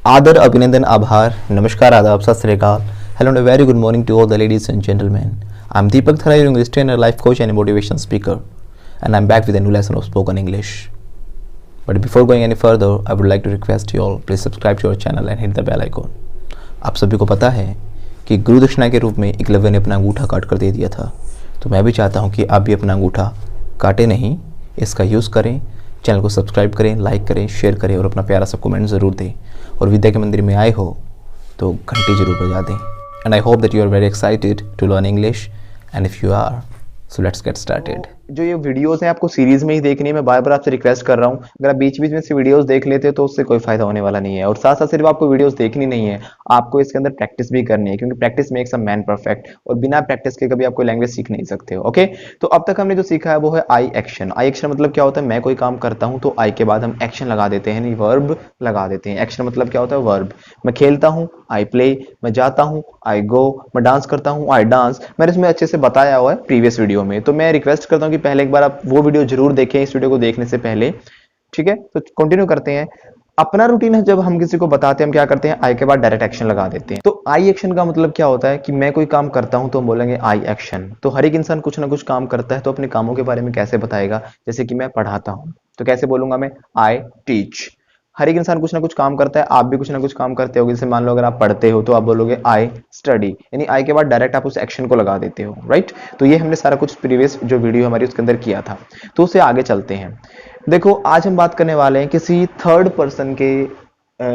आदर अभिनंदन आभार नमस्कार आदाब सत श्री अकाल hello and very good morning to all the ladies and gentlemen. I'm Deepak Thara, your English trainer, life coach and a motivation speaker, and I'm back with a new lesson of spoken English. But before going any further, I would like to request you all please subscribe to our channel and hit the bell icon. आप सभी को पता है कि गुरु दक्षिणा के रूप में एकलव्य ने अपना अंगूठा काट कर दे दिया था, तो मैं भी चाहता हूँ कि आप भी अपना अंगूठा काटे नहीं, इसका यूज़ करें. चैनल को सब्सक्राइब करें, लाइक करें, शेयर करें और अपना प्यारा सा कमेंट ज़रूर दें. और विद्या के मंदिर में आए हो तो घंटी जरूर बजा दें. And I hope that you are very excited to learn English, and if you are so let's get started. जो ये वीडियोस हैं आपको सीरीज में ही देखनी है. मैं बार बार आपसे रिक्वेस्ट कर रहा हूँ, अगर आप बीच बीच में से वीडियोस देख लेते हो तो उससे कोई फायदा होने वाला नहीं है. और साथ साथ सिर्फ आपको वीडियोस देखनी नहीं है, आपको इसके अंदर प्रैक्टिस भी करनी है, क्योंकि practice makes a man perfect. और बिना प्रैक्टिस के कभी आप कोई लैंग्वेज सीख नहीं सकते हो. ओके, तो अब तक हमने जो सीखा है वो है आई एक्शन. आई एक्शन मतलब क्या होता है? मैं कोई काम करता हूँ तो आई के बाद हम एक्शन लगा देते हैं, वर्ब लगा देते हैं. एक्शन मतलब क्या होता है? वर्ब. मैं खेलता हूँ, आई प्ले. मैं जाता हूँ, आई गो. मैं डांस करता हूँ, आई डांस. मैंने इसमें अच्छे से बताया हुआ है प्रीवियस वीडियो में, तो मैं रिक्वेस्ट करता हूँ कि पहले एक बार आप वो वीडियो जरूर देखें इस वीडियो को देखने से पहले. ठीक है, तो कंटिन्यू करते हैं. अपना रूटीन है, जब हम किसी को बताते हैं हम क्या करते हैं? आई के बाद डायरेक्ट एक्शन लगा देते हैं. तो आई एक्शन का मतलब क्या होता है कि मैं कोई काम करता हूं तो हम बोलेंगे आई एक्शन. तो हर एक इंसान कुछ ना कुछ काम करता है, तो अपने कामों के बारे में कैसे बताएगा? जैसे कि मैं पढ़ाता हूं तो कैसे बोलूंगा मैं? I teach. हर एक इंसान कुछ ना कुछ काम करता है, आप भी कुछ ना कुछ काम करते हो. जैसे मान लो अगर आप पढ़ते हो तो आप बोलोगे आई स्टडी, यानी आई के बाद डायरेक्ट आप उस एक्शन को लगा देते हो. राइट, तो ये हमने सारा कुछ प्रीवियस जो वीडियो हमारी उसके अंदर किया था. तो उससे आगे चलते हैं. देखो, आज हम बात करने वाले हैं किसी थर्ड पर्सन के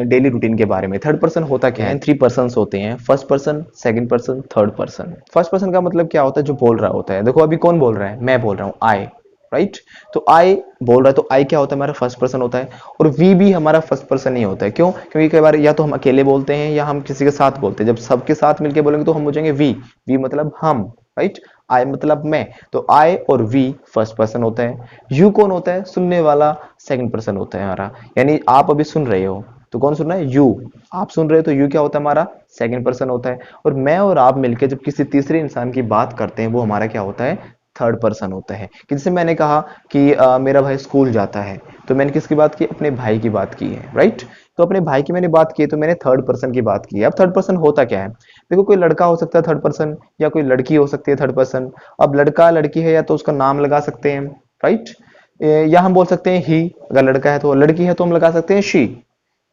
डेली रूटीन के बारे में. थर्ड पर्सन होता क्या है? थ्री पर्सन होते हैं. First person, second person, third person. First person का मतलब क्या होता है? जो बोल रहा होता है. देखो अभी कौन बोल रहा है? मैं बोल रहा हूँ, आई. राइट, तो आई बोल रहा है, तो आई क्या होता है? हमारा फर्स्ट पर्सन होता है. और वी भी हमारा फर्स्ट पर्सन ही होता है. क्यों? क्योंकि कई बार या तो हम अकेले बोलते हैं या हम किसी के साथ बोलते हैं. जब सबके साथ मिलकर बोलेंगे तो हम हो जाएंगे वी. वी मतलब हम. राइट, आई मतलब मैं. तो आई और वी फर्स्ट पर्सन होता है. यू कौन होता है? सुनने वाला सेकंड पर्सन होता है हमारा. यानी आप अभी सुन रहे हो तो कौन सुन रहा है? यू. आप सुन रहे हो तो यू क्या होता है? हमारा सेकंड पर्सन होता है. और मैं और आप मिलकर जब किसी तीसरे इंसान की बात करते हैं वो हमारा क्या होता है? थर्ड पर्सन होता है. कि जैसे मैंने कहा कि मेरा भाई स्कूल जाता है, तो मैंने किसकी बात की? अपने भाई की बात की है. राइट, तो अपने भाई की मैंने बात की तो मैंने थर्ड पर्सन की बात की है. अब थर्ड पर्सन होता क्या है? देखो, कोई लड़का हो सकता है थर्ड पर्सन, या कोई लड़की हो सकती है थर्ड पर्सन. अब लड़का लड़की है या तो उसका नाम लगा सकते हैं. राइट, या हम बोल सकते हैं ही. अगर लड़का है तो, लड़की है तो हम लगा सकते हैं शी.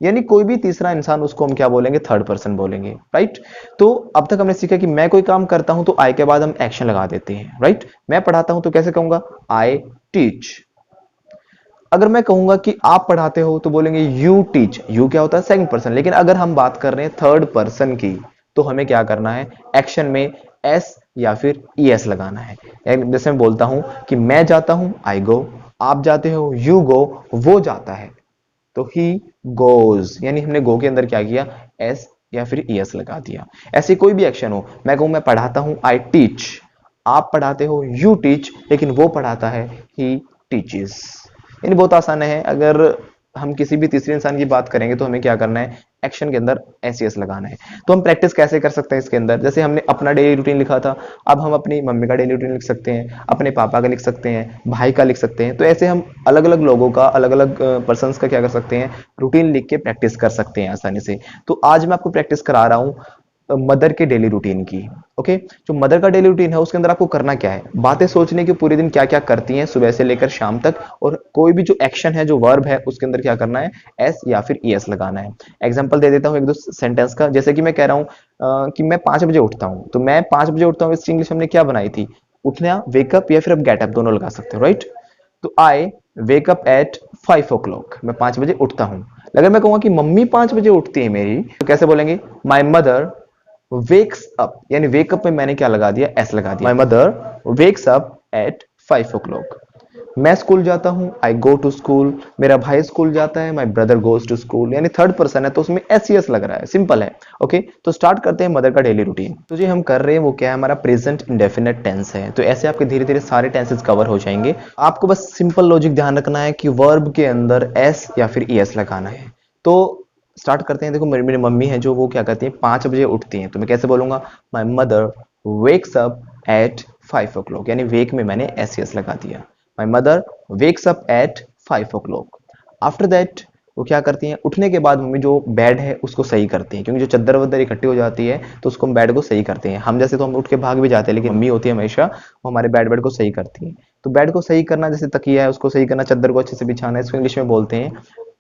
यानी कोई भी तीसरा इंसान, उसको हम क्या बोलेंगे? थर्ड पर्सन बोलेंगे. राइट, तो अब तक हमने सीखा कि मैं कोई काम करता हूं तो आई के बाद हम एक्शन लगा देते हैं. राइट, मैं पढ़ाता हूं तो कैसे कहूंगा? I teach. अगर मैं कहूंगा कि आप पढ़ाते हो तो बोलेंगे यू टीच. यू क्या होता है? Second person. लेकिन अगर हम बात कर रहे हैं थर्ड पर्सन की, तो हमें क्या करना है? एक्शन में एस या फिर ईएस लगाना है. जैसे मैं बोलता हूं कि मैं जाता हूं, आई गो. आप जाते हो, यू गो. वो जाता है तो ही गोज. यानी हमने गो के अंदर क्या किया? एस या फिर ईएस लगा दिया. ऐसे कोई भी एक्शन हो, मैं कहूं मैं पढ़ाता हूं, आई टीच. आप पढ़ाते हो, यू टीच. लेकिन वो पढ़ाता है, ही टीचेस. यानी बहुत आसान है. अगर हम किसी भी तीसरे इंसान की बात करेंगे तो हमें क्या करना है? एक्शन के अंदर एस एस लगाना है. तो हम प्रैक्टिस कैसे कर सकते हैं इसके अंदर? जैसे हमने अपना डेली रूटीन लिखा था, अब हम अपनी मम्मी का डेली रूटीन लिख सकते हैं, अपने पापा का लिख सकते हैं, भाई का लिख सकते हैं. तो ऐसे हम अलग अलग लोगों का, अलग अलग पर्संस का क्या कर सकते हैं? रूटीन लिख के प्रैक्टिस कर सकते हैं आसानी से. तो आज मैं आपको प्रैक्टिस करा रहा हूं मदर के डेली रूटीन की. ओके, जो मदर का डेली रूटीन है उसके अंदर आपको करना क्या है? बातें सोचने की, पूरे दिन क्या क्या करती हैं सुबह से लेकर शाम तक, और कोई भी जो एक्शन है, जो वर्ब है, उसके अंदर क्या करना है? एस या फिर ईएस लगाना है. एग्जांपल दे देता हूं एक दो सेंटेंस का. जैसे कि मैं कह रहा हूं कि मैं 5 बजे उठता हूं, तो मैं 5 बजे उठता हूं, इसकी इंग्लिश हमने क्या बनाई थी? उठना, वेकअप या फिर आप गेट अप दोनों लगा सकते हो. राइट, तो आई वेकअप एट 5 o'clock. मैं 5 बजे उठता हूं. अगर मैं कहूंगा कि मम्मी 5 बजे उठती है मेरी, तो कैसे बोलेंगे? My mother wakes up. यानी वेकअप में मैंने क्या लगा दिया? एस लगा दिया. My mother wakes up at 5 o'clock. मैं स्कूल जाता हूं, आई गो टू स्कूल. मेरा भाई स्कूल जाता है, my brother goes to school. यानी थर्ड पर्सन है तो उसमें एस एस लग रहा है. सिंपल है. ओके, तो स्टार्ट करते हैं मदर का डेली रूटीन. तो जो हम कर रहे हैं वो क्या है? हमारा प्रेजेंट इंडेफिनेट टेंस है. तो ऐसे आपके धीरे धीरे सारे टेंसेस कवर हो जाएंगे. आपको बस सिंपल लॉजिक ध्यान रखना है कि वर्ब के अंदर एस या फिर ईएस लगाना है. तो स्टार्ट करते हैं. देखो, मेरी मम्मी है जो, वो क्या करती है? 5 बजे उठती हैं. तो मैं कैसे बोलूंगा? My mother wakes up at 5 o'clock. यानी वेक में मैंने एस एस लगा दिया. My mother wakes up at 5 o'clock. After that वो क्या करती हैं, उठने के बाद मम्मी जो बेड है उसको सही करती हैं, क्योंकि जो चद्दर वद्दर इकट्ठी हो जाती है तो उसको हम बेड को सही करते हैं। हम जैसे तो हम उठ के भाग भी जाते हैं, लेकिन मम्मी होती है हमेशा वो हमारे बेड को सही करती है। तो बेड को सही करना, जैसे तकिया है उसको सही करना, चद्दर को अच्छे से बिछाना, इसको इंग्लिश में बोलते हैं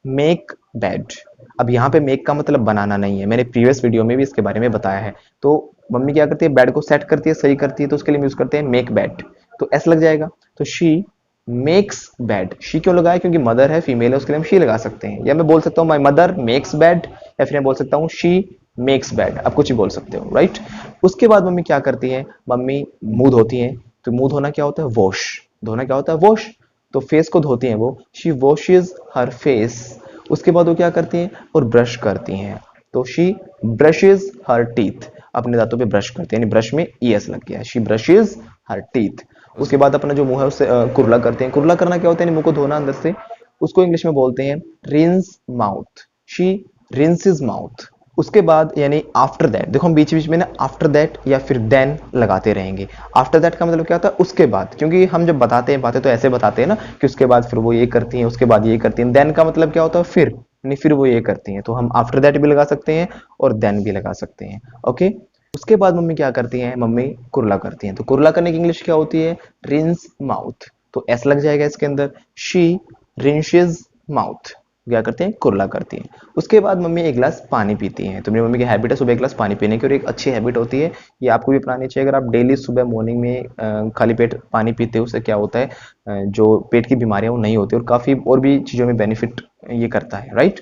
मेक बेड। अब यहाँ पे मेक का मतलब बनाना नहीं है, मैंने प्रीवियस वीडियो में भी इसके बारे में बताया है। तो मम्मी क्या करती है, बेड को सेट करती है, सही करती है, तो उसके लिए यूज करते हैं मेक बेड। तो एस लग जाएगा, तो शी मेक्स बेड। शी क्यों लगाया, क्योंकि मदर है, फीमेल है, उसके लिए हम शी लगा सकते हैं। या मैं बोल सकता हूँ माई मदर मेक्स बेड, या फिर मैं बोल सकता हूँ शी मेक्स बेड, आप कुछ भी बोल सकते हो, राइट। उसके बाद मम्मी क्या करती है, मम्मी मुंह धोती है। तो मुंह धोना क्या होता है, वॉश। धोना क्या होता है, वॉश। तो फेस को धोती हैं वो, शी वॉशेज हर फेस। उसके बाद वो क्या करती हैं, और ब्रश करती हैं। तो शी ब्रशेज हर टीथ, अपने दांतों पे ब्रश करती है, यानी ब्रश में ईएस लग गया, शी ब्रशेज हर टीथ। उसके बाद अपना जो मुंह है उससे कुरला करते हैं। कुरला करना क्या होता है, मुंह को धोना अंदर से, उसको इंग्लिश में बोलते हैं rinse mouth, she rinses mouth. उसके बाद यानी आफ्टर दैट, देखो हम बीच बीच में ना आफ्टर दैट या फिर देन लगाते रहेंगे। आफ्टर दैट का मतलब क्या होता है, उसके बाद, क्योंकि हम जब बताते हैं बातें तो ऐसे बताते हैं ना कि उसके बाद फिर वो ये करती हैं, उसके बाद ये करती हैं। देन का मतलब क्या होता है, फिर, यानी फिर वो ये करती हैं, तो हम आफ्टर दैट भी लगा सकते हैं और देन भी लगा सकते हैं। ओके। उसके बाद मम्मी क्या करती हैं, मम्मी कुरला करती हैं। तो कुरला करने की इंग्लिश क्या होती है, रिंस माउथ। तो एस लग जाएगा इसके अंदर, शी रिंशेज माउथ। क्या करते हैं, कुरला करती हैं। उसके बाद मम्मी एक गिलास पानी पीती हैं। तो मेरी मम्मी की हैबिट है सुबह एक गिलास पानी पीने की, और एक अच्छी हैबिट होती है, ये आपको भी अपनानी चाहिए। अगर आप डेली सुबह मॉर्निंग में खाली पेट पानी पीते हो, उससे क्या होता है, जो पेट की बीमारियां वो नहीं होती, और काफी और भी चीजों में बेनिफिट ये करता है, राइट।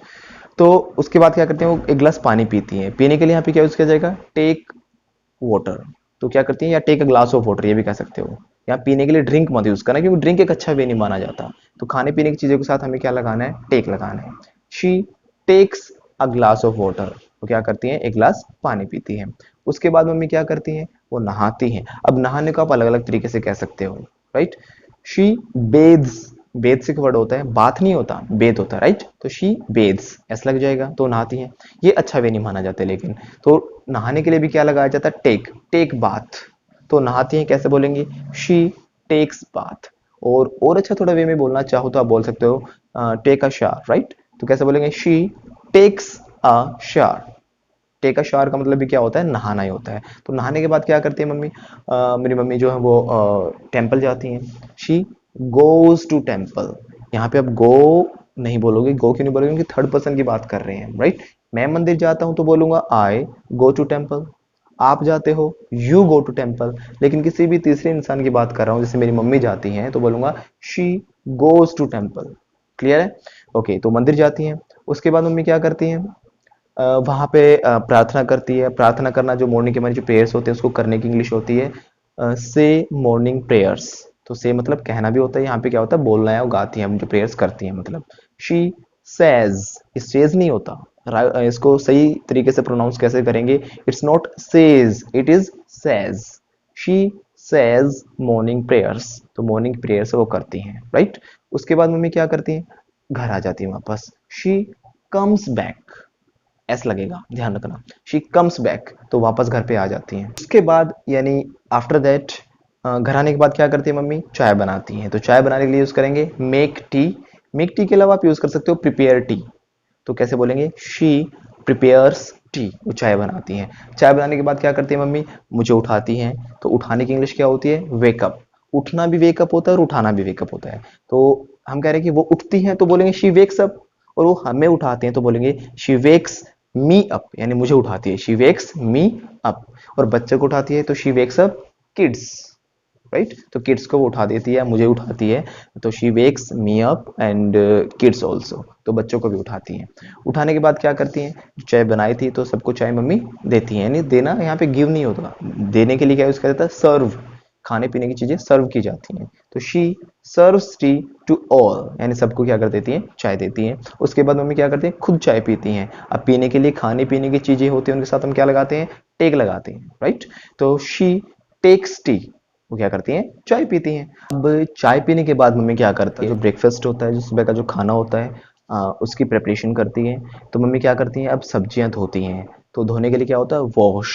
तो उसके बाद क्या करते हैं, वो एक गिलास पानी पीती हैं। पीने के लिए यहाँ पे क्या यूज किया जाएगा, टेक वाटर। तो क्या करती हैं, या take a glass of water, ये भी कह सकते हो। या पीने के लिए ड्रिंक मत यूज करना, क्योंकि ड्रिंक एक अच्छा वे नहीं माना जाता। तो खाने पीने की चीजों के साथ हमें क्या लगाना है, टेक लगाना है। She takes a glass of water. वो क्या करती हैं, एक गिलास पानी पीती हैं। उसके बाद मम्मी क्या करती हैं, वो नहाती हैं। अब नहाने को आप अलग अलग तरीके से कह सकते हो, राइट। शी बेद्स, बेद से वर्ड होता है, बाथ नहीं होता, बेद होता है, राइट। तो शी बेद्स, ऐसा लग जाएगा, तो नहाती है। ये अच्छा वे नहीं माना जाता, लेकिन तो नहाने के लिए भी क्या लगाया जाता है, टेक, टेक बाथ। तो नहाती है कैसे बोलेंगे, शी टेक्स बाथ। और अच्छा थोड़ा वे में बोलना चाहो तो आप बोल सकते हो टेक अ शावर, राइट। तो कैसे बोलेंगे, she takes a shower. Take a shower का मतलब भी क्या होता है, नहाना ही होता है। तो नहाने के बाद क्या करती है मम्मी, मेरी मम्मी जो है वो टेम्पल जाती हैं। She goes to temple. यहाँ पे अब गो नहीं बोलोगे, गो क्यों नहीं बोलोगे, क्योंकि थर्ड पर्सन की बात कर रहे हैं, राइट। मैं मंदिर जाता हूं तो बोलूंगा आई गो टू टेम्पल। आप जाते हो, यू गो टू टेम्पल। लेकिन किसी भी तीसरे इंसान की बात कर रहा हूं, जैसे मेरी मम्मी जाती हैं, तो बोलूंगा she goes to temple. Clear है, ओके। तो मंदिर जाती हैं। उसके बाद मम्मी क्या करती हैं, वहां पे प्रार्थना करती है। प्रार्थना करना, जो मॉर्निंग के हमारी जो प्रेयर्स होते हैं उसको करने की इंग्लिश होती है से मॉर्निंग प्रेयर्स। तो से मतलब कहना भी होता है, यहाँ पे क्या होता है, बोलना है, वो गाती हैं, जो प्रेयर्स करती हैं मतलब। शी सेज, सेज नहीं होता, इसको सही तरीके से प्रोनाउंस कैसे करेंगे, it's not says, it is says. She says morning prayers. तो मॉर्निंग प्रेयर्स वो करती हैं, राइट। उसके बाद मम्मी क्या करती हैं, घर आ जाती है वापस। शी कम्स बैक, एस लगेगा, ध्यान रखना। शी कम्स बैक, तो वापस घर पे आ जाती हैं। उसके बाद यानी आफ्टर दैट, घर आने के बाद क्या करती है मम्मी, चाय बनाती हैं। तो चाय बनाने के लिए यूज करेंगे मेक टी। मेक टी के अलावा आप यूज कर सकते हो प्रिपेयर टी। तो कैसे बोलेंगे, शी प्रिपेयर्स टी, वो चाय बनाती हैं। चाय बनाने के बाद क्या करती है मम्मी, मुझे उठाती हैं। तो उठाने की इंग्लिश क्या होती है, वेकअप। उठना भी वेकअप होता है और उठाना भी वेकअप होता है। तो हम कह रहे हैं कि वो उठती हैं तो बोलेंगे शी वेक्स अप, और वो हमें उठाते हैं तो बोलेंगे शी वेक्स मी अप, यानी मुझे उठाती है, शी वेक्स मी अप। और बच्चे को उठाती है तो she wakes up kids, right. तो किड्स को वो उठा देती है, मुझे उठाती है, तो she wax me up and kids also. तो बच्चों को भी उठाती हैं। उठाने के बाद क्या करती हैं, चाय बनाई थी तो सबको चाय मम्मी देती हैं। यानी देना यहाँ पे गिव नहीं होता, देने के लिए क्या यूज किया जाता है, सर्व। खाने पीने की चीजें सर्व की जाती हैं। तो she serves tea to all, यानी सबको क्या कर देती हैं, चाय देती हैं। उसके बाद मम्मी क्या करती हैं, खुद चाय पीती हैं। अब पीने के लिए खाने पीने की चीजें होती हैं, उनके साथ हम क्या लगाते हैं, टेक लगाते हैं, राइट। तो शी टेक्स टी, वो क्या करती हैं, चाय पीती हैं। अब चाय पीने के बाद मम्मी क्या करती है, जो ब्रेकफास्ट होता है, जो सुबह का जो खाना होता है, उसकी प्रिपरेशन करती है। तो मम्मी क्या करती हैं, अब सब्जियां धोती हैं। तो धोने के लिए क्या होता है, वॉश।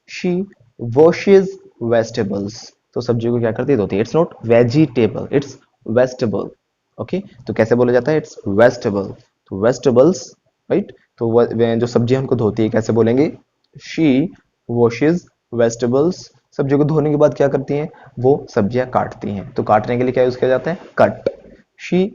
She washes vegetables. तो सब्जी को क्या करती है, धोती है। It's not vegetable, it's vegetable, okay. तो कैसे बोला जाता है, इट्स वेजिटेबल। तो वेजिटेबल्स, राइट। तो जो सब्जियां उनको धोती है कैसे बोलेंगे, शी वॉशेज वेजिटेबल्स। सब्जियों को धोने के बाद क्या करती हैं, वो सब्जियां काटती हैं। तो काटने के लिए क्या यूज किया जाता है, कट। She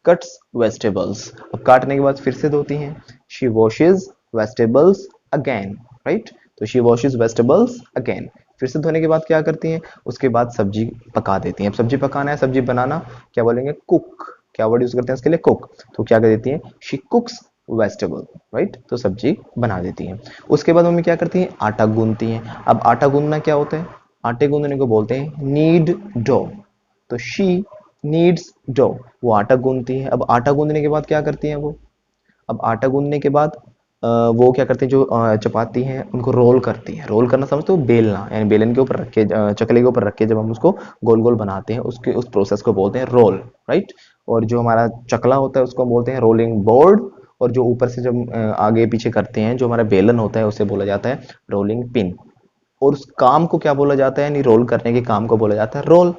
cuts vegetables. अब काटने के बाद फिर से धोती हैं, she washes vegetables again, right. तो शी वॉशेज वेजिटेबल्स अगेन। फिर से धोने के बाद क्या करती हैं, उसके बाद सब्जी पका देती हैं। अब सब्जी पकाना है, सब्जी बनाना, क्या बोलेंगे, कुक। क्या वर्ड यूज करते हैं इसके लिए, कुक। तो क्या कर देती है, शी कुक्स वेजिटेबल, राइट। तो सब्जी बना देती हैं। उसके बाद मम्मी क्या करती हैं, आटा गूंथती हैं। अब आटा गूंथना क्या होता है, आटे गूंथने को बोलते हैं नीड डो। तो शी नीड्स डो, वो आटा गूंथती है। अब आटा गूंथने के बाद क्या करती हैं वो, अब आटा गूंथने के बाद वो क्या करते हैं, जो चपाती हैं उनको रोल करती हैं। रोल करना समझते हो, बेलना, यानी बेलन के ऊपर रख के, चकले के ऊपर रख के जब हम उसको गोल गोल बनाते हैं, उसके उस प्रोसेस को बोलते हैं रोल, राइट। और जो हमारा चकला होता है उसको हम बोलते हैं रोलिंग बोर्ड। और जो ऊपर से जब आगे पीछे करते हैं, जो हमारा बेलन होता है, उसे बोला जाता है रोलिंग पिन। और उस काम को क्या बोला जाता है, यानी रोल करने के काम को बोला जाता है रोल,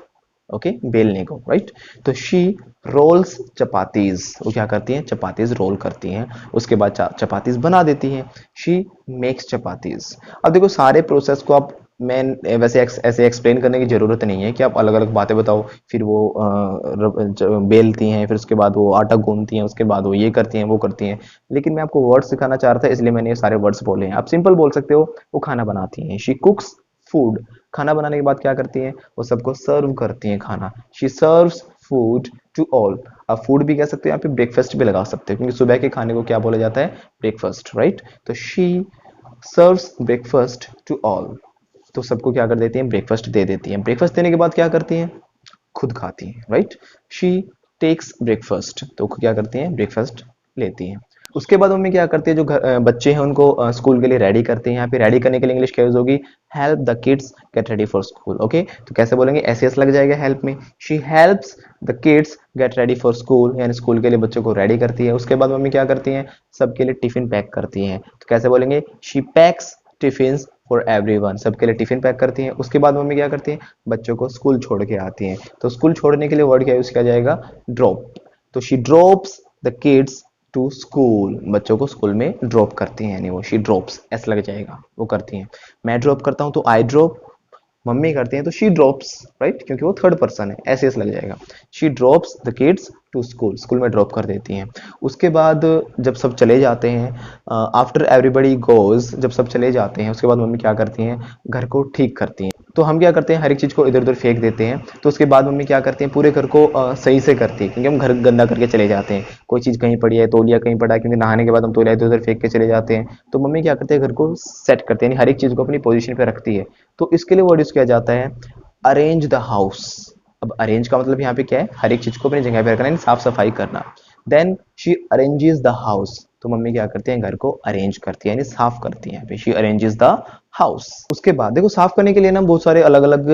ओके, बेलने को, राइट। तो शी रोल्स चपातीज, वो क्या करती हैं, चपातीज रोल करती हैं। उसके बाद चपातीज बना देती हैं, शी मेक्स चपातीज। अब देखो सारे प्रोसेस को आप, मैं वैसे ऐसे एक्सप्लेन करने की जरूरत नहीं है कि आप अलग अलग बातें बताओ, फिर वो बेलती हैं, फिर उसके बाद वो आटा गूंथती हैं, उसके बाद वो ये करती हैं वो करती हैं। लेकिन मैं आपको वर्ड्स सिखाना चाह रहा था, इसलिए मैंने ये सारे वर्ड्स बोले हैं। आप सिंपल बोल सकते हो, वो खाना बनाती हैं, शी कुक्स फूड। खाना बनाने के बाद क्या करती हैं, वो सबको सर्व करती हैं खाना, she serves food to all. अब फूड भी कह सकते हैं, यहाँ पे ब्रेकफास्ट भी लगा सकते हैं, क्योंकि सुबह के खाने को क्या बोला जाता है, ब्रेकफास्ट, राइट। तो she serves breakfast to all. तो सबको क्या कर देती हैं, ब्रेकफास्ट दे देती हैं। ब्रेकफास्ट देने के बाद क्या करती हैं, खुद खाती हैं, राइट। शी टेक्स ब्रेकफास्ट, तो क्या करती हैं, ब्रेकफास्ट लेती हैं। उसके बाद मम्मी क्या करती है, जो बच्चे हैं उनको स्कूल के लिए रेडी करते हैं। यहाँ पे रेडी करने के लिए इंग्लिश क्या यूज होगी, help the kids get ready for school, okay. तो कैसे बोलेंगे, एस लग जाएगा हेल्प में। She helps the kids get ready for school, यानी स्कूल के लिए बच्चों को रेडी करती है। उसके बाद मम्मी क्या करती हैं, सबके लिए टिफिन पैक करती हैं। तो कैसे बोलेंगे, she PACS tiffin for everyone, सबके लिए टिफिन पैक करती हैं। उसके बाद मम्मी क्या करती हैं, बच्चों को स्कूल छोड़ के आती हैं। तो स्कूल छोड़ने के लिए वर्ड क्या यूज किया जाएगा, ड्रॉप। तो she drops the kids to school, बच्चों को स्कूल में ड्रॉप करती हैं, यानी वो शी ड्रॉप्स, एस लग जाएगा, वो करती हैं। मैं ड्रॉप करता हूं तो आई ड्रॉप, मम्मी करती हैं तो शी ड्रॉप्स, राइट, क्योंकि वो थर्ड पर्सन है, ऐसे लग जाएगा। She drops the kids to school, school में ड्रॉप कर देती हैं। उसके बाद जब सब चले जाते हैं, आफ्टर एवरीबडी गोज, जब सब चले जाते हैं, उसके बाद मम्मी क्या करती हैं, घर को ठीक करती हैं। तो हम क्या करते हैं, हर एक चीज को इधर उधर फेंक देते हैं। तो उसके बाद मम्मी क्या करती हैं, पूरे घर को सही से करती है, क्योंकि हम घर गंदा करके चले जाते हैं। कोई चीज कहीं पड़ी है, तौलिया कहीं पड़ा है, क्योंकि नहाने के बाद हम तौलिया इधर उधर फेंक के चले जाते हैं। तो मम्मी क्या करती है, घर को सेट करती है, यानी हर एक चीज को अपनी पोजीशन पे रखती है। तो इसके लिए वर्ड यूज किया जाता है अरेंज द हाउस। अब अरेंज का मतलब यहाँ पे क्या है, हर एक चीज को अपनी जगह पे रखना, यानी साफ सफाई करना। Then she arranges the house, तो मम्मी क्या करती है, घर को अरेंज करती है, यानी साफ करती है। यहाँ पे शी अरेंजेस द हाउस। उसके बाद देखो साफ करने के लिए ना बहुत सारे अलग अलग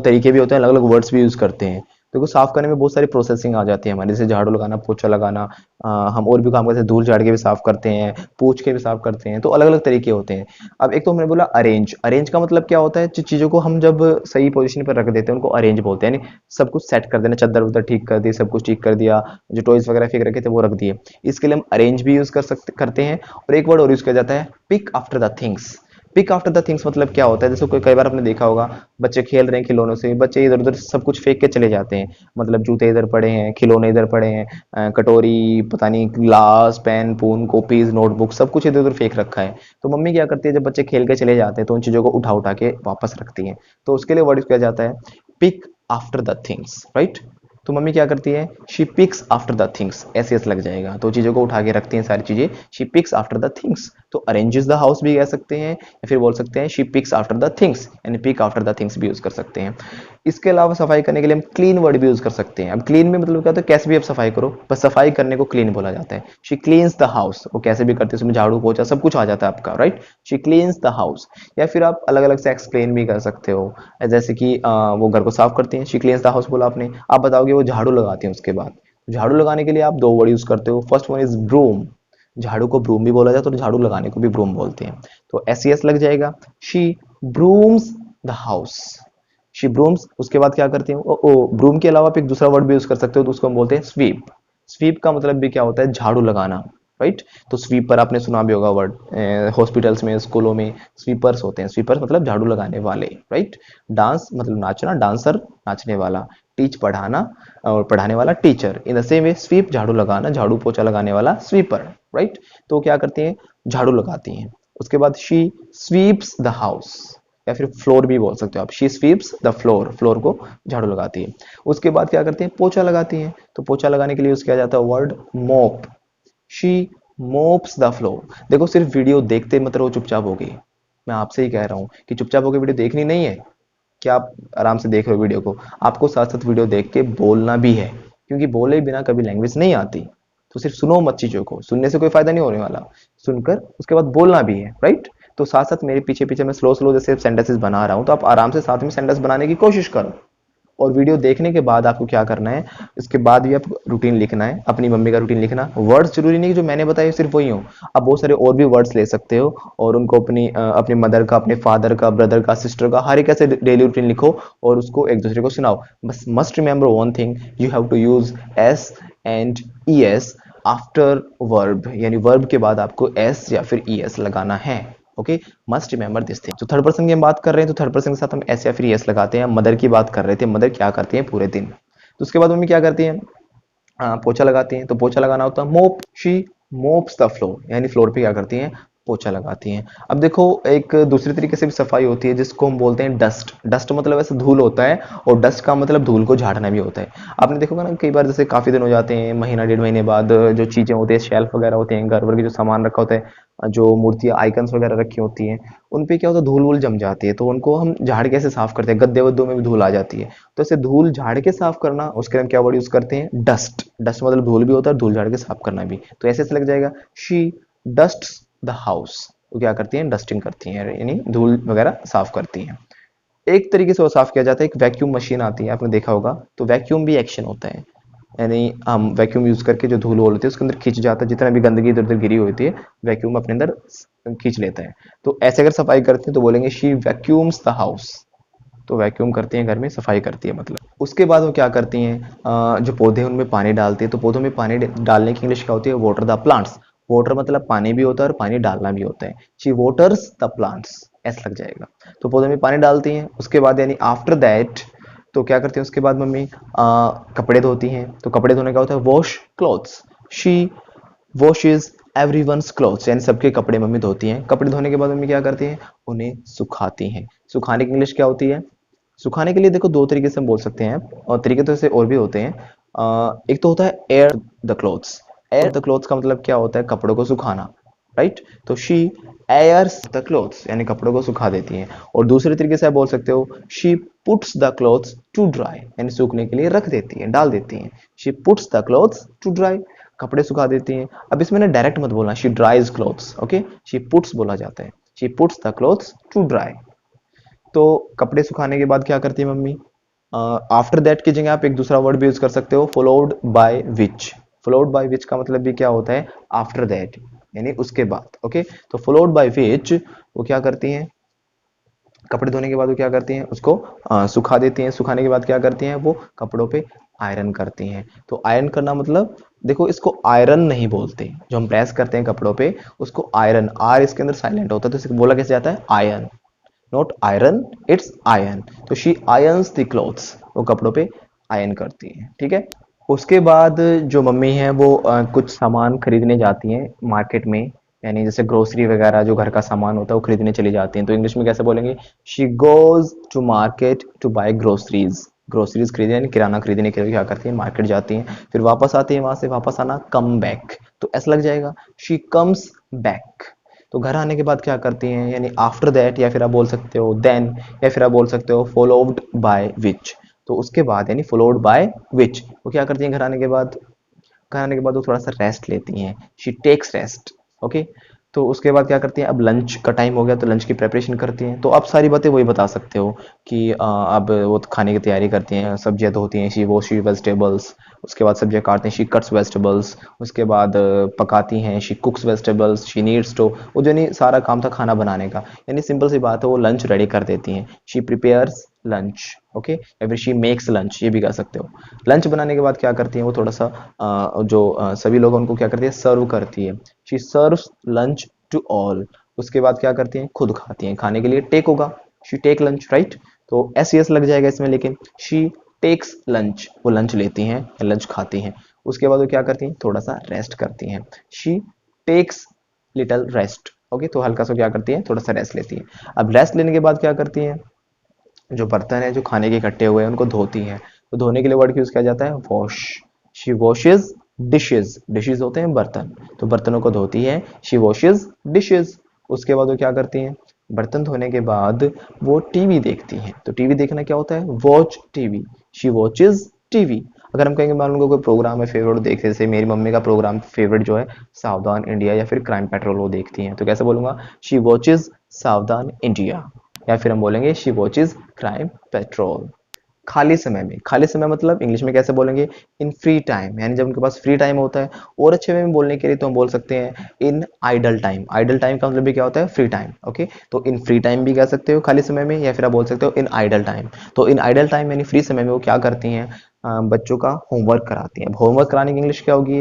तरीके भी होते हैं, अलग अलग वर्ड्स भी यूज करते हैं। देखो साफ करने में बहुत सारी प्रोसेसिंग आ जाती है हमारे, जैसे झाड़ू लगाना, पोछा लगाना, हम और भी काम करते हैं, धूल झाड़ के भी साफ करते हैं, पूछ के भी साफ करते हैं। तो अलग अलग तरीके होते हैं। अब एक तो हमने बोला अरेंज, अरेंज का मतलब क्या होता है, चीजों को हम जब सही पोजीशन पर रख देते हैं उनको अरेंज बोलते हैं, यानी सब कुछ सेट कर देना, चद्दर उधर ठीक कर दी, सब कुछ ठीक कर दिया, जो टॉयज वगैरह फेंक रखे थे वो रख दिए। इसके लिए हम अरेंज भी यूज करते हैं। और एक वर्ड और यूज किया जाता है, pick after the things. Pick after the things मतलब क्या होता है, जैसे कई बार आपने देखा होगा, बच्चे खेल रहे हैं खिलौनों से, बच्चे इधर उधर सब कुछ फेंक के चले जाते हैं। मतलब जूते इधर पड़े हैं, खिलौने इधर पड़े हैं, कटोरी, पता नहीं ग्लास, पेन पून, कॉपीज, नोटबुक, सब कुछ इधर उधर फेंक रखा है। तो मम्मी क्या करती है, जब बच्चे खेल के चले जाते हैं तो उन चीजों को उठा उठा के वापस रखती है। तो उसके लिए वर्ड किया जाता है pick after the things, right. तो मम्मी क्या करती है, she picks after the things, ऐसे लग जाएगा। तो चीजों को उठा के रखती हैं सारी चीजें, she picks after the things. तो अरेंजेस द हाउस भी कह सकते हैं, या फिर बोल सकते हैं she picks after the things, यानी पिक आफ्टर द थिंग्स भी यूज कर सकते हैं। इसके अलावा सफाई करने के लिए हम क्लीन वर्ड भी यूज कर सकते हैं। अब क्लीन में मतलब क्या होता है, कैसे भी आप सफाई करो, बस सफाई करने को क्लीन बोला जाता है। शी क्लीन्स द हाउस, वो कैसे भी करते हैं, उसमें झाड़ू पोछा सब कुछ आ जाता है आपका, right. She cleans the house. या फिर आप अलग अलग से एक्सप्लेन भी कर सकते हो, जैसे कि वो घर को साफ करती हैं, शी क्लीन्स द हाउस बोला आपने। आप बताओगे वो झाड़ू लगाती हैं, उसके बाद झाड़ू लगाने के लिए आप दो वर्ड यूज करते हो। फर्स्ट वन इज ब्रूम, झाड़ू को ब्रूम भी बोला जाता है, और झाड़ू लगाने को भी ब्रूम बोलते हैं। तो एस लग जाएगा, she brooms the house, she brooms. उसके बाद क्या करती है, ओ ब्रूम के अलावा आप एक दूसरा वर्ड भी यूज कर सकते हो, तो उसको हम बोलते हैं स्वीप। स्वीप का मतलब भी क्या होता है, झाड़ू लगाना, राइट। तो स्वीपर आपने सुना भी होगा वर्ड, हॉस्पिटल्स में, स्कूलों में स्वीपर्स होते हैं। स्वीपर्स मतलब झाड़ू लगाने वाले, राइट। डांस मतलब नाचना, डांसर नाचने वाला। टीच पढ़ाना और पढ़ाने वाला teacher. In the same way sweep झाड़ू लगाना, झाड़ू पोछा लगाने वाला स्वीपर, राइट। तो क्या करती हैं, झाड़ू लगाती हैं। उसके बाद शी स्वीप्स द हाउस, या फिर फ्लोर भी बोल सकते हो आप, she sweeps the floor, floor को झाड़ू लगाती है। उसके बाद क्या करती हैं, पोछा लगाती हैं। तो पोछा लगाने के लिए यूज किया जाता है वर्ड मोप, शी मोप्स द फ्लोर। देखो सिर्फ वीडियो देखते मतलब वो चुपचाप हो गई, मैं आपसे ही कह रहा हूँ कि चुपचाप होकर वीडियो देखनी नहीं है। क्या आप आराम से देख रहे हो वीडियो को, आपको साथ साथ वीडियो देख के बोलना भी है, क्योंकि बोले बिना कभी लैंग्वेज नहीं आती। तो सिर्फ सुनो मत चीजों को, सुनने से कोई फायदा नहीं होने वाला, सुनकर उसके बाद बोलना भी है, राइट। तो साथ साथ मेरे पीछे पीछे मैं स्लो स्लो जैसे सेंटेंसेस बना रहा हूँ, तो आप आराम से साथ में सेंटेंस बनाने की कोशिश करो। और वीडियो देखने के बाद आपको क्या करना है, इसके बाद भी आप रूटीन लिखना है, अपनी मम्मी का रूटीन लिखना। वर्ड्स जरूरी नहीं कि जो मैंने बताया सिर्फ वही हो, आप बहुत सारे और भी वर्ड्स ले सकते हो और उनको अपनी मदर का, अपने फादर का, ब्रदर का, सिस्टर का, हर एक ऐसे डेली रूटीन लिखो और उसको एक दूसरे को सुनाओ। बस must remember one thing, you have to use S and E S after verb, यानी वर्ब के बाद आपको एस या फिर ई एस लगाना है। Okay, must remember this thing. तो थर्ड पर्सन की हम बात कर रहे हैं, तो थर्ड पर्सन के साथ हम एस या फिर एस लगाते हैं। मदर की बात कर रहे थे, मदर क्या करती हैं पूरे दिन। तो उसके बाद मम्मी क्या करती हैं, पोछा लगाती हैं। तो पोछा लगाना होता है मोप, शी मोप्स द फ्लोर, यानी फ्लोर पे क्या करती हैं, पोछा लगाती हैं। अब देखो एक दूसरे तरीके से भी सफाई होती है जिसको हम बोलते हैं डस्ट। डस्ट मतलब ऐसे धूल होता है, और डस्ट का मतलब धूल को झाड़ना भी होता है। आपने देखोगा ना कई बार, जैसे काफी दिन हो जाते हैं, महीना डेढ़ महीने बाद जो चीजें होती है, शेल्फ वगैरह होते हैं, घर भर के जो सामान रखा होता है, जो मूर्तियां आइकन्स वगैरह रखी होती हैं, उन पे क्या होता है, धूल वूल जम जाती है। तो उनको हम झाड़ कैसे साफ करते हैं, गद्दे वद्दों में भी धूल आ जाती है। तो ऐसे धूल झाड़ के साफ करना, उसके लिए हम क्या वर्ड यूज करते हैं, डस्ट। डस्ट मतलब धूल भी होता है, धूल झाड़ के साफ करना भी। तो ऐसे लग जाएगा, शी डस्ट द हाउस। वो क्या करती हैं, डस्टिंग करती हैं, यानी धूल वगैरह साफ करती हैं। एक तरीके से वो साफ किया जाता है, एक वैक्यूम मशीन आती है, आपने देखा होगा। तो वैक्यूम भी एक्शन होता है, यानी हम वैक्यूम यूज करके जो धूल होती है उसके अंदर खींच जाता है, जितना भी गंदगी इधर उधर गिरी होती है वैक्यूम अपने अंदर खींच लेता है। तो ऐसे अगर सफाई करते हैं तो बोलेंगे शी वैक्यूम्स द हाउस। तो वैक्यूम करती हैं, घर में सफाई करती है मतलब। उसके बाद वो क्या करती हैं, जो पौधे हैं उनमें पानी डालती है। तो पौधों में पानी डालने की इंग्लिश क्या होती है, वाटर द प्लांट्स। वाटर मतलब पानी भी होता है और पानी डालना भी होता है, शी वाटर्स द प्लांट्स, ऐसा लग जाएगा। तो पौधों में पानी डालती हैं। उसके बाद यानी आफ्टर दैट, तो क्या करती हैं उसके बाद मम्मी, कपड़े धोती हैं। तो कपड़े धोने का होता है wash clothes, she washes everyone's clothes, यानी सबके कपड़े मम्मी धोती हैं। कपड़े धोने के बाद मम्मी क्या करती हैं, उन्हें सुखाती हैं। सुखाने की इंग्लिश क्या होती है, सुखाने के लिए देखो दो तरीके से हम बोल सकते हैं, और तरीके तो ऐसे और भी होते हैं। एक तो होता है air the clothes. Air the clothes का मतलब क्या होता है, कपड़ों को सुखाना, राइट। तो शी एयर्स द क्लोथ्स, यानी कपड़ों को सुखा देती हैं। और दूसरे तरीके से आप बोल सकते हो, she puts the clothes to dry, यानी सूखने के लिए रख देती है, डाल देती हैं। She puts the clothes to dry, कपड़े सुखा देती हैं। अब इसमें ना डायरेक्ट मत बोलना, she dries clothes, okay, she puts बोला जाता है, she puts the clothes to dry. तो कपड़े सुखाने के बाद क्या करती है मम्मी, आफ्टर दैट की जगह आप एक दूसरा वर्ड भी यूज कर सकते हो, followed by which. Followed by which का मतलब भी क्या होता है, आफ्टर दैट, यानी उसके बाद। ओके, तो फॉलोड बाय विच वो क्या करती हैं, कपड़े धोने के बाद वो क्या करती हैं, उसको सुखा देती हैं। सुखाने के बाद क्या करती हैं, वो कपड़ों पे आयरन करती हैं। तो आयरन करना मतलब, देखो इसको आयरन नहीं बोलते, जो हम प्रेस करते हैं कपड़ों पे उसको आयरन, आर इसके अंदर साइलेंट होता है, तो इसे बोला कैसे जाता है, iron. Not iron, it's ion. तो शी आयन्स द क्लोथ्स, वो कपड़ों पे आयन करती है, ठीक है। उसके बाद जो मम्मी है वो कुछ सामान खरीदने जाती हैं मार्केट में, यानी जैसे ग्रोसरी वगैरह जो घर का सामान होता है वो खरीदने चली जाती हैं। तो इंग्लिश में कैसे बोलेंगे, she goes to market to buy groceries. Groceries खरीदने यानी किराना खरीदने के लिए क्या करती हैं, मार्केट जाती हैं, फिर वापस आती हैं, वहां से वापस आना कम बैक, तो ऐसा लग जाएगा, शी कम्स बैक। तो घर आने के बाद क्या करती हैं, यानी आफ्टर दैट, या फिर आप बोल सकते हो देन, या फिर आप बोल सकते हो फॉलोड बाय विच। तो उसके बाद यानी फॉलोड बाय विच वो क्या करती हैं, घर आने के बाद, घर आने के बाद वो थोड़ा सा रेस्ट लेती हैं, शी टेक्स रेस्ट। ओके, तो उसके बाद क्या करती हैं, अब लंच का टाइम हो गया तो लंच की प्रेपरेशन करती हैं। तो आप सारी बातें वही बता सकते हो कि अब वो खाने की तैयारी करती हैं, सब्जियां धोती हैं, शी वेजिटेबल्स। उसके बाद सब्जियां काटते हैं, शी कट्स वेजिटेबल्स। उसके बाद पकाती हैं, she cooks vegetables, she needs to, वो जो नहीं सारा काम था खाना बनाने का, यानी सिंपल सी बात है, वो लंच रेडी कर देती हैं, शी प्रिपेयर्स लंच, ओके, या फिर शी मेक्स लंच, ये भी कह सकते हो। लंच बनाने के बाद क्या करती है वो, थोड़ा सा सभी लोग उनको क्या करती है, सर्व करती है। She serves lunch to all. उसके बाद क्या करती हैं, खुद खाती हैं। खाने के लिए टेक होगा, शी टेक लंच, राइट। तो एस यस लग जाएगा इसमें, लेकिन शी टेक्स लंच, वो लंच लेती हैं, लंच खाती हैं। उसके बाद वो क्या करती हैं, थोड़ा सा रेस्ट करती हैं। She takes little rest, okay, तो हल्का सा क्या करती है, थोड़ा सा रेस्ट लेती है। अब रेस्ट लेने के बाद क्या करती हैं, जो बर्तन है जो खाने के इकट्ठे हुए हैं उनको धोती हैं। तो धोने के लिए वर्ड यूज किया जाता है wash. She washes dishes, dishes होते हैं बर्तन, तो बर्तनों को धोती है, शी वॉशेज डिशेज। उसके बाद वो क्या करती हैं, बर्तन धोने के बाद वो टीवी देखती हैं। तो टीवी देखना क्या होता है, watch TV, she watches TV. अगर हम कहेंगे मान लो कोई प्रोग्राम है फेवरेट देख, जैसे मेरी मम्मी का प्रोग्राम फेवरेट जो है सावधान इंडिया या फिर क्राइम पेट्रोल, वो देखती हैं, तो कैसे बोलूंगा, शी वॉचेज सावधान इंडिया, या फिर हम बोलेंगे शी वॉचेज क्राइम पेट्रोल। खाली समय में, खाली समय मतलब इंग्लिश में कैसे बोलेंगे, इन फ्री टाइम, यानी जब उनके पास फ्री टाइम होता है। और अच्छे वे में बोलने के लिए तो हम बोल सकते हैं इन आइडल टाइम। आइडल टाइम का मतलब भी क्या होता है, फ्री टाइम, ओके। तो इन फ्री टाइम भी कह सकते हो खाली समय में, या फिर आप बोल सकते हो इन आइडल टाइम। तो इन आइडल टाइम यानी फ्री समय में वो क्या करती हैं, बच्चों का होमवर्क कराती हैं। होमवर्क कराने की इंग्लिश क्या होगी,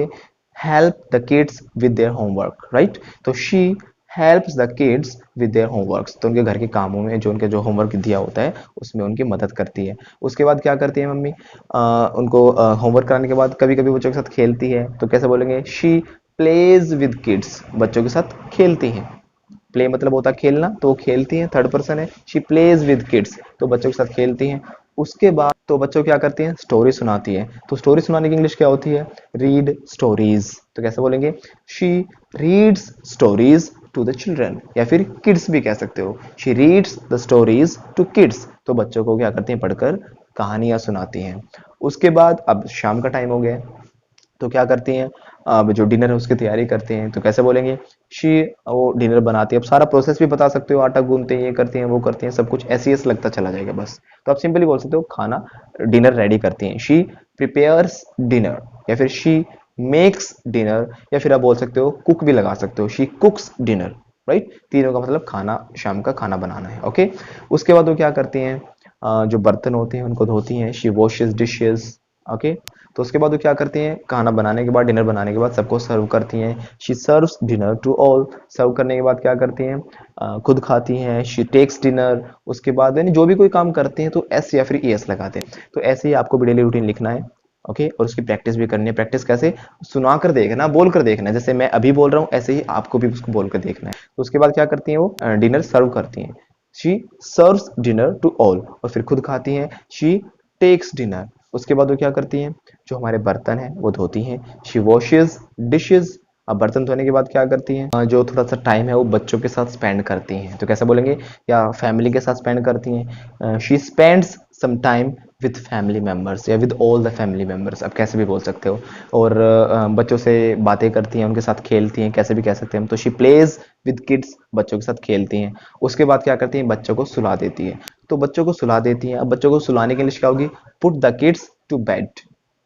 help the kids with their homework, right. तो she helps the kids with their homeworks, तो उनके घर के कामों में जो उनके जो होमवर्क दिया होता है उसमें उनकी मदद करती है। उसके बाद क्या करती है मम्मी, उनको होमवर्क कराने के बाद कभी कभी बच्चों के साथ खेलती है। तो कैसे बोलेंगे, शी प्लेज विद किड्स, बच्चों के साथ खेलती हैं। प्ले मतलब होता है खेलना, तो वो खेलती हैं, थर्ड पर्सन है, शी प्लेज विद किड्स, तो बच्चों के साथ खेलती हैं। उसके बाद तो बच्चों क्या करती हैं, स्टोरी सुनाती है। तो स्टोरी सुनाने की इंग्लिश क्या होती है, रीड स्टोरीज। तो कैसे बोलेंगे, she reads stories to the children, या फिर किड्स भी कह सकते हो, she reads the stories to kids, तो बच्चों को क्या करती हैं, पढ़कर कहानियां सुनाती हैं। उसके बाद अब शाम का टाइम हो गया, तो क्या करती हैं, अब जो डिनर है उसकी तैयारी करते हैं। तो कैसे बोलेंगे, शी, वो डिनर बनाती है। अब सारा प्रोसेस भी बता सकते हो, आटा गूंथते हैं, ये करती हैं, वो करती हैं, सब कुछ ऐसे ही लगता चला जाएगा बस। तो आप सिंपली बोल सकते हो खाना, डिनर रेडी करती हैं, शी प्रिपेयर्स डिनर, या फिर शी मेक्स डिनर, या फिर आप बोल सकते हो कुक भी लगा सकते हो, शी कुक्स डिनर, राइट। तीनों का मतलब खाना, शाम का खाना बनाना है, ओके। उसके बाद वो क्या करती हैं, जो बर्तन होते हैं उनको धोती हैं, शी वॉशेस डिशेस, ओके। तो उसके बाद वो क्या करती हैं, खाना बनाने के बाद, डिनर बनाने के बाद सबको सर्व करती हैं, she serves dinner to all. Serve करने के बाद क्या करती हैं, खुद खाती हैं, शी टेक्स डिनर। उसके बाद यानी जो भी कोई काम करते हैं तो एस या फिर ई एस लगाते हैं। तो ऐसे ही आपको भी डेली रूटीन लिखना है, ओके। और उसकी प्रैक्टिस भी करनी है। प्रैक्टिस कैसे, सुना कर देखना, बोल कर देखना है, जैसे मैं अभी बोल रहा हूँ ऐसे ही आपको भी उसको बोल कर देखना है। तो उसके बाद क्या करती हैं, वो डिनर सर्व करती हैं, she serves dinner to all. और फिर खुद खाती हैं, शी टेक्स डिनर। उसके बाद वो क्या करती हैं, जो हमारे बर्तन हैं वो धोती हैं, शी वॉशेज डिशेज। अब बर्तन धोने के बाद क्या करती हैं, जो थोड़ा सा टाइम है वो बच्चों के साथ स्पेंड करती हैं। तो कैसे बोलेंगे, या फैमिली के साथ स्पेंड करती हैं, she spends some time with family members, या with all the family members, आप कैसे भी बोल सकते हो। और बच्चों से बातें करती हैं, उनके साथ खेलती हैं, कैसे भी कह सकते हैं हम। तो शी प्लेज विद किड्स, बच्चों के साथ खेलती हैं। उसके बाद क्या करती हैं, बच्चों को सुला देती है। तो बच्चों को सुला देती हैं। अब बच्चों को सुलाने के लिए क्या होगी, put the kids to bed,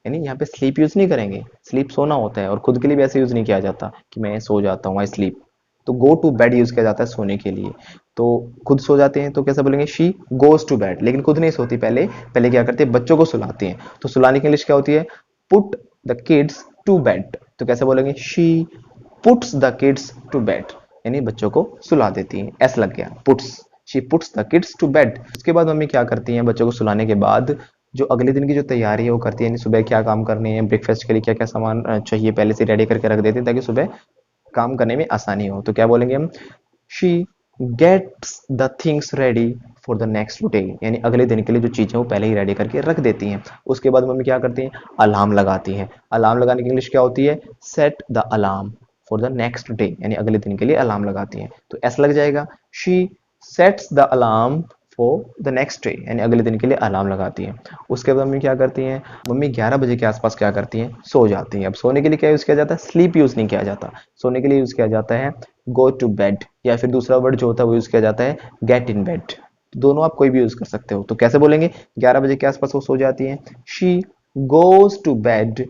यानी यहाँ पे स्लीप यूज नहीं करेंगे, स्लीप सोना होता है, और खुद के लिए भी ऐसे यूज नहीं किया जाता कि मैं सो जाता हूँ, आई स्लीप। तो गो टू बेड यूज किया जाता है सोने के लिए। तो खुद सो जाते हैं, तो कैसे बोलेंगे, शी गोज टू बेड, लेकिन खुद नहीं सोती, पहले पहले क्या करते हैं, बच्चों को सुलाती हैं। तो सुलाने की इंग्लिश क्या होती है, put the kids to bed. तो कैसे बोलेंगे, she puts the kids to bed, यानी बच्चों को सुला देती हैं, ऐसा लग गया, puts, she puts the kids to bed. उसके बाद मम्मी क्या करती हैं, बच्चों को सुलाने के बाद जो अगले दिन की जो तैयारी है वो करती है, यानी सुबह क्या काम करने हैं, ब्रेकफास्ट के लिए क्या क्या सामान चाहिए, पहले से रेडी करके रख देती है ताकि सुबह काम करने में आसानी हो। तो क्या बोलेंगे हम, she gets the things ready for the next day, यानी अगले दिन के लिए जो चीजें वो पहले ही रेडी करके रख देती हैं। उसके बाद मम्मी क्या करती हैं, अलार्म लगाती हैं। अलार्म लगाने की इंग्लिश क्या होती है, set the alarm for the next day, यानी अगले दिन के लिए अलार्म लगाती हैं। तो ऐसा लग जाएगा, she sets the alarm for the next day, यानी अगले दिन के लिए अलार्म लगाती हैं। उसके बाद मम्मी क्या करती हैं, मम्मी 11 बजे के आसपास क्या करती हैं, सो जाती हैं। अब सोने के लिए क्या यूज किया जाता है, स्लीप यूज नहीं किया जाता, सोने के लिए यूज किया जाता है गो टू बेड, या फिर दूसरा वर्ड जो होता है वो यूज किया जाता है गेट इन बेड। दोनों आप कोई भी यूज कर सकते हो। तो कैसे बोलेंगे, 11 बजे के आसपास वो सो जाती हैं, she goes to bed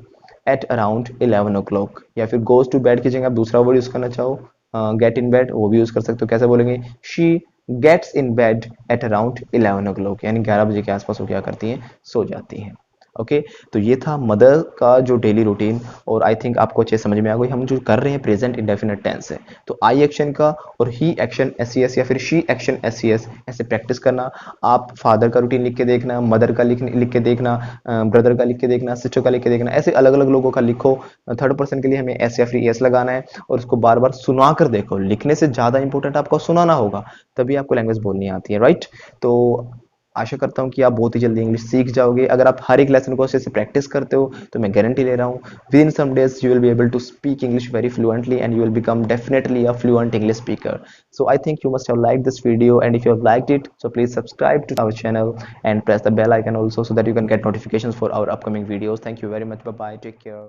at around 11 o'clock, या फिर गोज टू बेड की जगह आप दूसरा वर्ड यूज करना चाहो गेट इन बेड, वो भी यूज कर सकते हो। कैसे बोलेंगे, she gets in bed at around 11 o'clock, यानी 11 बजे के आसपास वो क्या करती हैं, सो जाती हैं। ओके तो ये था मदर का जो डेली रूटीन, और आई थिंक आपको अच्छे समझ में आ गई। हम जो कर रहे हैं प्रेजेंट इंडेफिनिट टेंस है, तो आई एक्शन का और he action S C S या फिर she action S C S ऐसे प्रैक्टिस करना। आप फादर का रूटीन लिख के देखना, मदर का लिख के देखना, ब्रदर का लिख के देखना, सिस्टर का लिख के देखना, ऐसे अलग अलग लोगों का लिखो। थर्ड पर्सन के लिए हमें एस या फिर एस लगाना है, और उसको बार बार सुना कर देखो। लिखने से ज़्यादा इंपॉर्टेंट आपको सुनाना होगा, तभी आपको लैंग्वेज बोलनी आती है, राइट। तो आशा करता हूँ कि आप बहुत ही जल्दी इंग्लिश सीख जाओगे। अगर आप हर एक लेसन को अच्छे से प्रैक्टिस करते हो तो मैं गारंटी ले रहा हूँ within some days you will be able to speak English very fluently and you will become definitely a fluent English speaker. So I think you must have liked this video, and if you have liked it, so please subscribe to our channel and press the bell icon also, so that you can get notifications for our upcoming videos. Thank you very much. Bye bye. Take care.